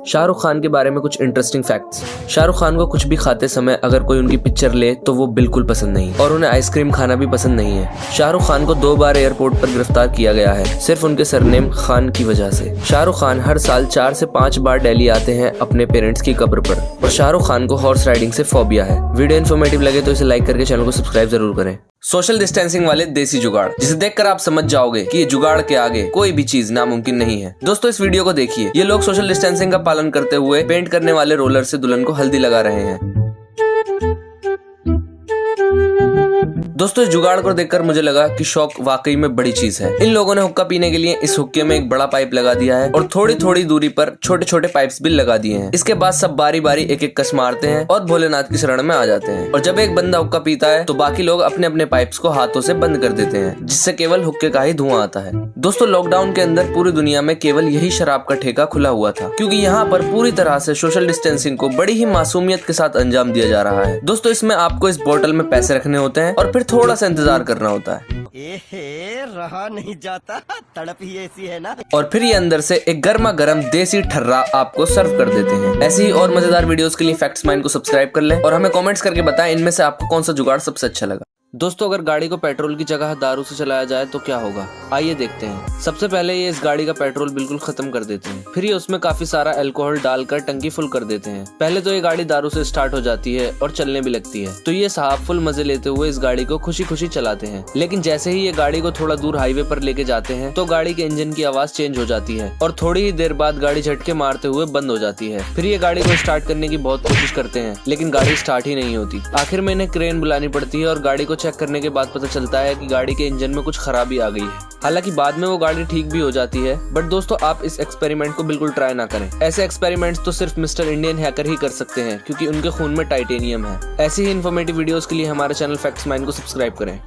शाहरुख खान के बारे में कुछ इंटरेस्टिंग फैक्ट्स। शाहरुख खान को कुछ भी खाते समय अगर कोई उनकी पिक्चर ले तो वो बिल्कुल पसंद नहीं और उन्हें आइसक्रीम खाना भी पसंद नहीं है। शाहरुख खान को 2 बार एयरपोर्ट पर गिरफ्तार किया गया है सिर्फ उनके सरनेम खान की वजह से। शाहरुख खान हर साल 4 से 5 बार दिल्ली आते हैं अपने पेरेंट्स की कब्र पर। और शाहरुख खान को हॉर्स राइडिंग से फोबिया है। वीडियो इन्फॉर्मेटिव लगे तो इसे लाइक करके चैनल को सब्सक्राइब जरूर करें। सोशल डिस्टेंसिंग वाले देसी जुगाड़, जिसे देखकर आप समझ जाओगे कि ये जुगाड़ के आगे कोई भी चीज नामुमकिन नहीं है। दोस्तों इस वीडियो को देखिए। ये लोग सोशल डिस्टेंसिंग का पालन करते हुए पेंट करने वाले रोलर से दुल्हन को हल्दी लगा रहे हैं। दोस्तों इस जुगाड़ को देखकर मुझे लगा कि शौक वाकई में बड़ी चीज है। इन लोगों ने हुक्का पीने के लिए इस हुक्के में एक बड़ा पाइप लगा दिया है और थोड़ी थोड़ी दूरी पर छोटे छोटे पाइप्स भी लगा दिए हैं। इसके बाद सब बारी बारी एक एक कस मारते हैं और भोलेनाथ की शरण में आ जाते हैं। और जब एक बंदा हुक्का पीता है तो बाकी लोग अपने अपने पाइप्स को हाथों से बंद कर देते हैं, जिससे केवल हुक्के का ही धुआं आता है। दोस्तों लॉकडाउन के अंदर पूरी दुनिया में केवल यही शराब का ठेका खुला हुआ था, क्योंकि यहाँ पर पूरी तरह से सोशल डिस्टेंसिंग को बड़ी ही मासूमियत के साथ अंजाम दिया जा रहा है। दोस्तों इसमें आपको इस बोतल में पैसे रखने होते हैं और फिर थोड़ा सा इंतजार करना होता है। रहा नहीं जाता, तड़प ही ऐसी है ना। और फिर ये अंदर से एक गर्मा गर्म देसी ठर्रा आपको सर्व कर देते हैं। ऐसी ही और मजेदार वीडियोस के लिए फैक्ट्स माइंड को सब्सक्राइब कर लें और हमें कमेंट्स करके बताएं इनमें से आपको कौन सा जुगाड़ सबसे अच्छा लगा। दोस्तों अगर गाड़ी को पेट्रोल की जगह दारू से चलाया जाए तो क्या होगा, आइए देखते हैं। सबसे पहले ये इस गाड़ी का पेट्रोल बिल्कुल खत्म कर देते हैं। फिर ये उसमें काफी सारा अल्कोहल डालकर टंकी फुल कर देते हैं। पहले तो ये गाड़ी दारू से स्टार्ट हो जाती है और चलने भी लगती है, तो ये साहब फुल मजे लेते हुए इस गाड़ी को खुशी खुशी चलाते हैं। लेकिन जैसे ही ये गाड़ी को थोड़ा दूर हाईवे पर लेके जाते हैं तो गाड़ी के इंजन की आवाज चेंज हो जाती है और थोड़ी ही देर बाद गाड़ी झटके मारते हुए बंद हो जाती है। फिर ये गाड़ी को स्टार्ट करने की बहुत कोशिश करते हैं, लेकिन गाड़ी स्टार्ट ही नहीं होती। आखिर में इन्हें क्रेन बुलानी पड़ती है और गाड़ी को चेक करने के बाद पता चलता है कि गाड़ी के इंजन में कुछ खराबी आ गई है। हालांकि बाद में वो गाड़ी ठीक भी हो जाती है। बट दोस्तों आप इस एक्सपेरिमेंट को बिल्कुल ट्राई ना करें। ऐसे एक्सपेरिमेंट्स तो सिर्फ मिस्टर इंडियन हैकर ही कर सकते हैं, क्योंकि उनके खून में टाइटेनियम है। ऐसी ही इन्फॉर्मेटिव वीडियोस के लिए हमारे चैनल फैक्ट्स माइंड को सब्सक्राइब करें।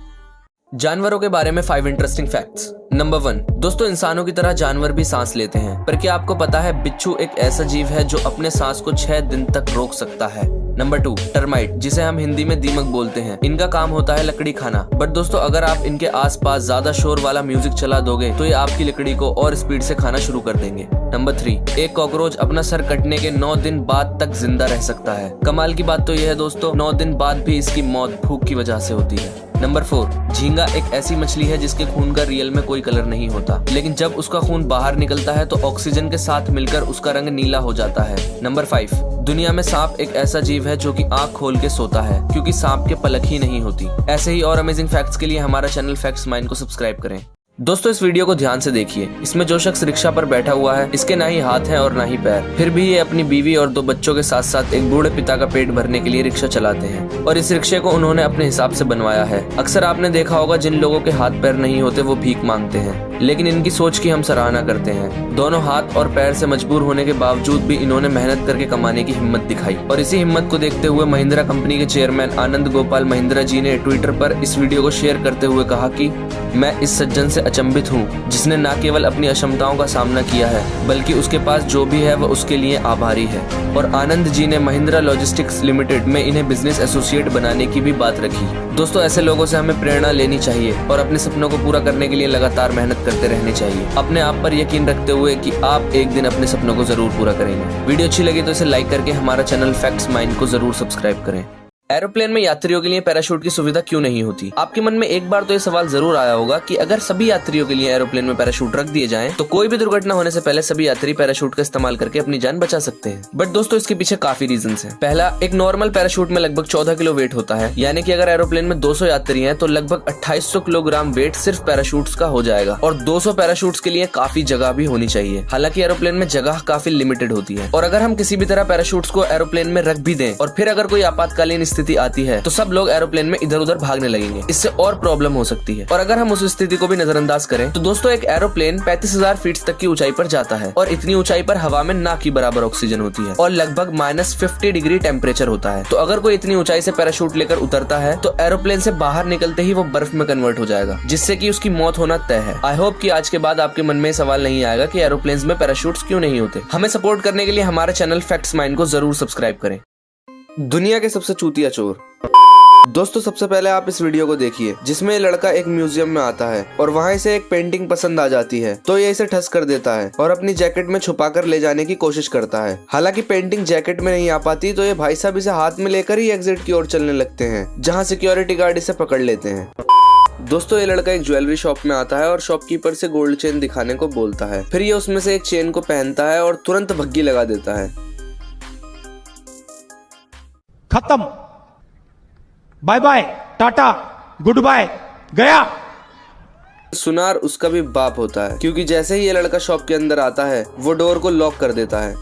जानवरों के बारे में 5 इंटरेस्टिंग फैक्ट्स। नंबर 1, दोस्तों इंसानों की तरह जानवर भी सांस लेते हैं, पर क्या आपको पता है बिच्छू एक ऐसा जीव है जो अपने सांस को 6 दिन तक रोक सकता है। नंबर 2, टर्माइट, जिसे हम हिंदी में दीमक बोलते हैं। इनका काम होता है लकड़ी खाना, बट दोस्तों अगर आप इनके आसपास ज्यादा शोर वाला म्यूजिक चला दोगे तो ये आपकी लकड़ी को और स्पीड से खाना शुरू कर देंगे। नंबर 3, एक कॉकरोच अपना सर कटने के 9 दिन बाद तक जिंदा रह सकता है। कमाल की बात तो यह है दोस्तों, 9 दिन बाद भी इसकी मौत भूख की वजह से होती है। नंबर 4, झींगा एक ऐसी मछली है जिसके खून का रियल में कोई कलर नहीं होता, लेकिन जब उसका खून बाहर निकलता है तो ऑक्सीजन के साथ मिलकर उसका रंग नीला हो जाता है। नंबर 5, दुनिया में सांप एक ऐसा जीव है जो कि आंख खोल के सोता है, क्योंकि सांप के पलक ही नहीं होती। ऐसे ही और अमेजिंग फैक्ट्स के लिए हमारा चैनल फैक्ट्स माइंड को सब्सक्राइब करें। दोस्तों इस वीडियो को ध्यान से देखिए। इसमें जो शख्स रिक्शा पर बैठा हुआ है, इसके ना ही हाथ हैं और ना ही पैर, फिर भी ये अपनी बीवी और 2 बच्चों के साथ साथ एक बूढ़े पिता का पेट भरने के लिए रिक्शा चलाते हैं। और इस रिक्शे को उन्होंने अपने हिसाब से बनवाया है। अक्सर आपने देखा होगा जिन लोगों के हाथ पैर नहीं होते वो भीख मांगते हैं, लेकिन इनकी सोच की हम सराहना करते हैं। दोनों हाथ और पैर से मजबूर होने के बावजूद भी इन्होंने मेहनत करके कमाने की हिम्मत दिखाई। और इसी हिम्मत को देखते हुए महिंद्रा कंपनी के चेयरमैन आनंद गोपाल महिंद्रा जी ने ट्विटर पर इस वीडियो को शेयर करते हुए कहा कि मैं इस सज्जन से अचंभित हूँ जिसने न केवल अपनी अक्षमताओं का सामना किया है, बल्कि उसके पास जो भी है वह उसके लिए आभारी है। और आनंद जी ने महिंद्रा लॉजिस्टिक्स लिमिटेड में इन्हें बिजनेस एसोसिएट बनाने की भी बात रखी। दोस्तों ऐसे लोगों से हमें प्रेरणा लेनी चाहिए और अपने सपनों को पूरा करने के लिए लगातार मेहनत करते रहनी चाहिए, अपने आप पर यकीन रखते हुए कि आप एक दिन अपने सपनों को जरूर पूरा करेंगे। वीडियो अच्छी लगी तो इसे लाइक करके हमारा चैनल फैक्ट्स माइंड को जरूर सब्सक्राइब करें। एरोप्लेन में यात्रियों के लिए पैराशूट की सुविधा क्यों नहीं होती? आपके मन में एक बार तो ये सवाल जरूर आया होगा कि अगर सभी यात्रियों के लिए एरोप्लेन में पैराशूट रख दिए जाएं, तो कोई भी दुर्घटना होने से पहले सभी यात्री पैराशूट का इस्तेमाल करके अपनी जान बचा सकते हैं। बट दोस्तों इसके पीछे काफी रीजंस हैं। पहला, एक नॉर्मल पैराशूट में लगभग 14 किलो वेट होता है, यानी कि अगर एरोप्लेन में 200 यात्री हैं तो लगभग 2800 किलोग्राम वेट सिर्फ पैराशूट्स का हो जाएगा। और 200 पैराशूट्स के लिए काफी जगह भी होनी चाहिए। हालांकि एरोप्लेन में जगह काफी लिमिटेड होती है, और अगर हम किसी भी तरह पैराशूट्स को एरोप्लेन में रख भी दें और फिर अगर कोई आपातकालीन स्थिति आती है तो सब लोग एरोप्लेन में इधर उधर भागने लगेंगे। इससे और प्रॉब्लम हो सकती है। और अगर हम उस स्थिति को भी नजरअंदाज करें तो दोस्तों एक एरोप्लेन 35,000 फीट तक की ऊंचाई पर जाता है, और इतनी ऊंचाई पर हवा में ना की बराबर ऑक्सीजन होती है और लगभग -50 डिग्री टेम्परेचर होता है। तो अगर कोई इतनी ऊंचाई से पैराशूट लेकर उतरता है तो एरोप्लेन से बाहर निकलते ही वो बर्फ में कन्वर्ट हो जाएगा, जिससे कि उसकी मौत होना तय है। आई होप कि आज के बाद आपके मन में सवाल नहीं आएगा कि एरोप्लेन्स में पैराशूट्स क्यों नहीं होते। हमें सपोर्ट करने के लिए हमारे चैनल फैक्ट्स माइंड को जरूर सब्सक्राइब करें। दुनिया के सबसे चूतिया चोर। दोस्तों सबसे पहले आप इस वीडियो को देखिए जिसमें ये लड़का एक म्यूजियम में आता है और वहाँ इसे एक पेंटिंग पसंद आ जाती है तो ये इसे ठस कर देता है और अपनी जैकेट में छुपा कर ले जाने की कोशिश करता है। हालांकि पेंटिंग जैकेट में नहीं आ पाती तो ये भाई साहब इसे हाथ में लेकर ही एग्जिट की ओर चलने लगते हैं, जहाँ सिक्योरिटी गार्ड इसे पकड़ लेते हैं। दोस्तों ये लड़का एक ज्वेलरी शॉप में आता है और शॉपकीपर से गोल्ड चेन दिखाने को बोलता है। फिर ये उसमें से एक चेन को पहनता है और तुरंत भग्गी लगा देता है। खत्म, बाय बाय, टाटा, गुड बाय, गया। सुनार उसका भी बाप होता है क्योंकि जैसे ही ये लड़का शॉप के अंदर आता है वो डोर को लॉक कर देता है।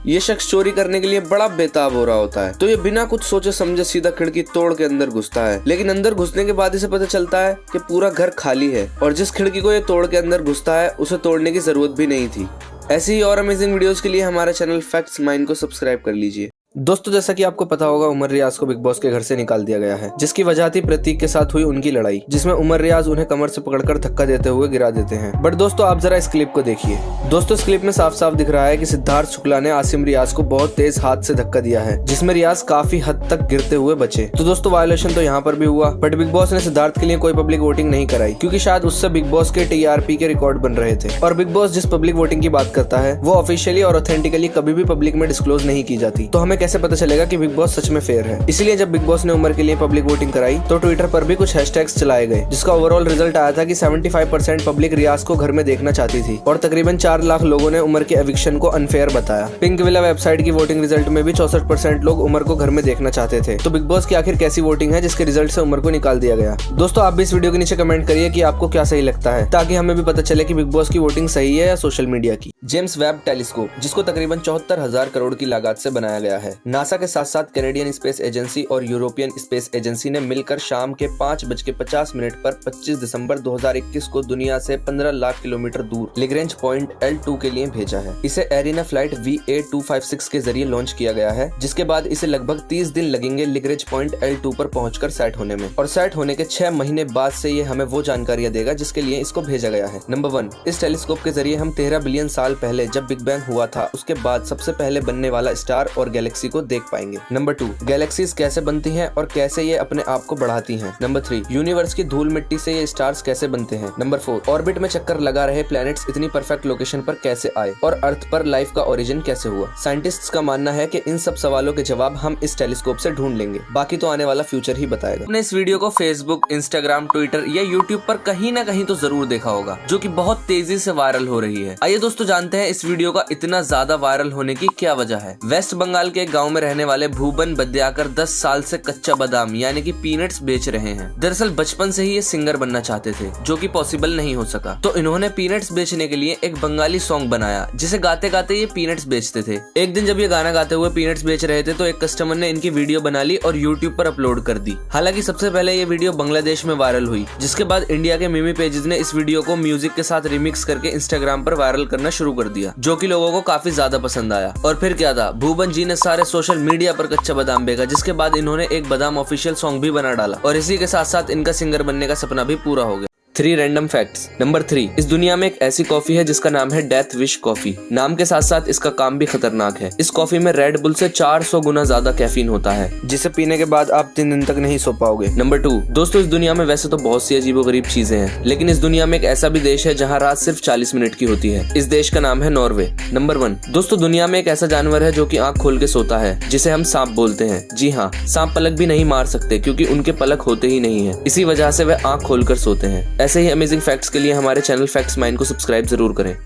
ये शख्स चोरी करने के लिए बड़ा बेताब हो रहा होता है तो ये बिना कुछ सोचे समझे सीधा खिड़की तोड़ के अंदर घुसता है। लेकिन अंदर घुसने के बाद इसे पता चलता है कि पूरा घर खाली है और जिस खिड़की को ये तोड़ के अंदर घुसता है उसे तोड़ने की जरूरत भी नहीं थी। ऐसी ही और अमेजिंग वीडियोस के लिए हमारे चैनल फैक्ट्स माइंड को सब्सक्राइब कर लीजिए। दोस्तों जैसा कि आपको पता होगा उमर रियाज को बिग बॉस के घर से निकाल दिया गया है, जिसकी वजह थी प्रतीक के साथ हुई उनकी लड़ाई, जिसमें उमर रियाज उन्हें कमर से पकड़कर धक्का देते हुए गिरा देते हैं। बट दोस्तों आप जरा इस क्लिप को देखिए। दोस्तों इस क्लिप में साफ साफ दिख रहा है कि सिद्धार्थ शुक्ला ने आसिम रियाज को बहुत तेज हाथ से धक्का दिया है, जिसमें रियाज काफी हद तक गिरते हुए बचे। तो दोस्तों वायोलेशन तो यहाँ पर भी हुआ, बट बिग बॉस ने सिद्धार्थ के लिए कोई पब्लिक वोटिंग नहीं कराई क्योंकि शायद उससे बिग बॉस के TRP के रिकॉर्ड बन रहे थे। और बिग बॉस जिस पब्लिक वोटिंग की बात करता है वो ऑफिशियली और ऑथेंटिकली कभी भी पब्लिक में डिस्क्लोज नहीं की जाती, तो हमें कैसे पता चलेगा कि बिग बॉस सच में फेयर है। इसलिए जब बिग बॉस ने उमर के लिए पब्लिक वोटिंग कराई तो ट्विटर पर भी कुछ हैशटैग्स चलाए गए, जिसका ओवरऑल रिजल्ट आया था कि 75% पब्लिक रियाज को घर में देखना चाहती थी और तकरीबन 4 लाख लोगों ने उमर के एविक्शन को अनफेयर बताया। पिंक विला वेबसाइट की वोटिंग रिजल्ट में भी 64% लोग उमर को घर में देखना चाहते थे। तो बिग बॉस की आखिर कैसी वोटिंग है जिसके रिजल्ट से उमर को निकाल दिया गया? दोस्तों आप भी इस वीडियो के नीचे कमेंट करिए कि आपको क्या सही लगता है, ताकि हमें भी पता चले कि बिग बॉस की वोटिंग सही है या सोशल मीडिया की। जेम्स वेब टेलीस्कोप, जिसको तकरीबन 74,000 करोड़ की लागत से बनाया गया है, नासा के साथ साथ कैनेडियन स्पेस एजेंसी और यूरोपियन स्पेस एजेंसी ने मिलकर शाम के 5:50 पर 25 दिसंबर 2021 को दुनिया से 15 लाख किलोमीटर दूर लिग्रेंज पॉइंट L2 के लिए भेजा है। इसे एरिना फ्लाइट VA256 के जरिए लॉन्च किया गया है, जिसके बाद इसे लगभग 30 दिन लगेंगे लिग्रेंज पॉइंट L2 पर पहुंचकर सेट होने में, और सेट होने के 6 महीने बाद से ये हमें वो जानकारियां देगा जिसके लिए इसको भेजा गया है। नंबर 1, इस टेलीस्कोप के जरिए हम 13 बिलियन साल पहले जब बिग बैंग हुआ था उसके बाद सबसे पहले बनने वाला स्टार और गैलेक्सी को देख पाएंगे। नंबर 2, गैलेक्सीज कैसे बनती हैं और कैसे ये अपने आप को बढ़ाती हैं। नंबर 3, यूनिवर्स की धूल मिट्टी से ये स्टार्स कैसे बनते हैं। नंबर 4, ऑर्बिट में चक्कर लगा रहे प्लैनेट्स इतनी परफेक्ट लोकेशन पर कैसे आए और अर्थ पर लाइफ का ओरिजिन कैसे हुआ। साइंटिस्ट्स का मानना है कि इन सब सवालों के जवाब हम इस टेलीस्कोप से ढूंढ लेंगे, बाकी तो आने वाला फ्यूचर ही बताएगा। आपने इस वीडियो को फेसबुक, इंस्टाग्राम, ट्विटर या यूट्यूब पर कहीं ना कहीं तो जरूर देखा होगा, जो कि बहुत तेजी से वायरल हो रही है। आइए दोस्तों जानते हैं इस वीडियो का इतना ज्यादा वायरल होने की क्या वजह है। वेस्ट बंगाल के एक गाँव में रहने वाले भूबन बद्याकर 10 साल से कच्चा बादाम यानी कि पीनट्स बेच रहे हैं। दरअसल बचपन से ही ये सिंगर बनना चाहते थे, जो कि पॉसिबल नहीं हो सका, तो इन्होंने पीनट्स बेचने के लिए एक बंगाली सॉन्ग बनाया जिसे गाते गाते ये पीनट्स बेचते थे। एक दिन जब ये गाना गाते हुए पीनट्स बेच रहे थे तो एक कस्टमर ने इनकी वीडियो बना ली और यूट्यूब पर अपलोड कर दी। हालांकि सबसे पहले ये वीडियो बांग्लादेश में वायरल हुई, जिसके बाद इंडिया के मीमी पेजेस ने इस वीडियो को म्यूजिक के साथ रिमिक्स करके इंस्टाग्राम पर वायरल करना शुरू कर दिया, जो कि लोगों को काफी ज्यादा पसंद आया। और फिर क्या था, भूबन जी ने सारे सोशल मीडिया पर कच्चा बादाम बेचा, जिसके बाद इन्होंने एक बादाम ऑफिशियल सॉन्ग भी बना डाला और इसी के साथ साथ इनका सिंगर बनने का सपना भी पूरा हो गया। 3 रैंडम फैक्ट्स। नंबर 3, इस दुनिया में एक ऐसी कॉफी है जिसका नाम है डेथ विश कॉफी। नाम के साथ साथ इसका काम भी खतरनाक है। इस कॉफी में रेड बुल से 400 गुना ज्यादा कैफीन होता है, जिसे पीने के बाद आप 3 दिन तक नहीं सो पाओगे। नंबर 2, दोस्तों इस दुनिया में वैसे तो बहुत सी अजीबोगरीब चीजें हैं, लेकिन इस दुनिया में एक ऐसा भी देश है जहाँ रात सिर्फ 40 मिनट की होती है। इस देश का नाम है नॉर्वे। नंबर 1, दोस्तों दुनिया में एक ऐसा जानवर है जो कि आंख खोल के सोता है, जिसे हम सांप बोलते हैं। जी हाँ, सांप पलक भी नहीं मार सकते क्योंकि उनके पलक होते ही नहीं है, इसी वजह से वे आंख खोलकर सोते हैं। ऐसे ही अमेजिंग फैक्ट्स के लिए हमारे चैनल फैक्ट्स माइंड को सब्सक्राइब जरूर करें।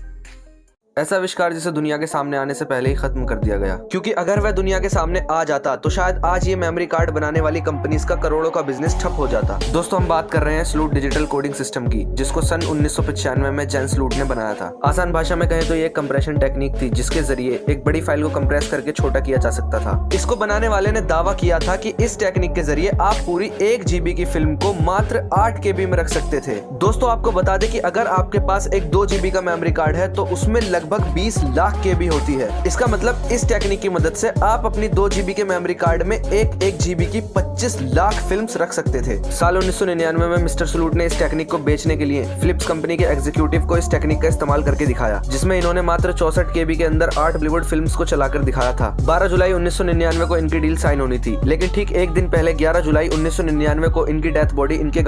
ऐसा आविष्कार जिसे दुनिया के सामने आने से पहले ही खत्म कर दिया गया, क्योंकि अगर वह दुनिया के सामने आ जाता तो शायद आज ये मेमोरी कार्ड बनाने वाली कंपनीज का करोड़ों का बिजनेस ठप हो जाता। दोस्तों हम बात कर रहे हैं स्लूट डिजिटल कोडिंग सिस्टम की, जिसको सन 1995 में जेन स्लूट ने बनाया था। आसान भाषा में कहें तो ये एक कंप्रेशन टेक्निक थी, जिसके जरिए एक बड़ी फाइल को कंप्रेस करके छोटा किया जा सकता था। इसको बनाने वाले ने दावा किया था कि इस टेक्निक के जरिए आप पूरी 1 GB की फिल्म को मात्र 8 KB में रख सकते थे। दोस्तों आपको बता दें कि अगर आपके पास एक 2 GB का मेमोरी कार्ड है तो उसमें लगभग लगभग 20 लाख KB होती है। इसका मतलब इस टेक्निक की मदद से आप अपनी 2 GB के मेमोरी कार्ड में एक GB की 25 लाख फिल्म्स रख सकते थे। साल 1999 में मिस्टर सलूट ने इस टेक्निक को बेचने के लिए फिलिप्स कंपनी के एग्जीक्यूटिव को इस टेक्निक का इस्तेमाल करके दिखाया, जिसमें इन्होंने मात्र 64 KB के अंदर 8 बॉलीवुड फिल्म्स को चलाकर दिखाया था। 12 जुलाई 1999 को इनकी डील साइन होनी थी, लेकिन ठीक एक दिन पहले 11 जुलाई 1999 को इनकी डेथ बॉडी इनके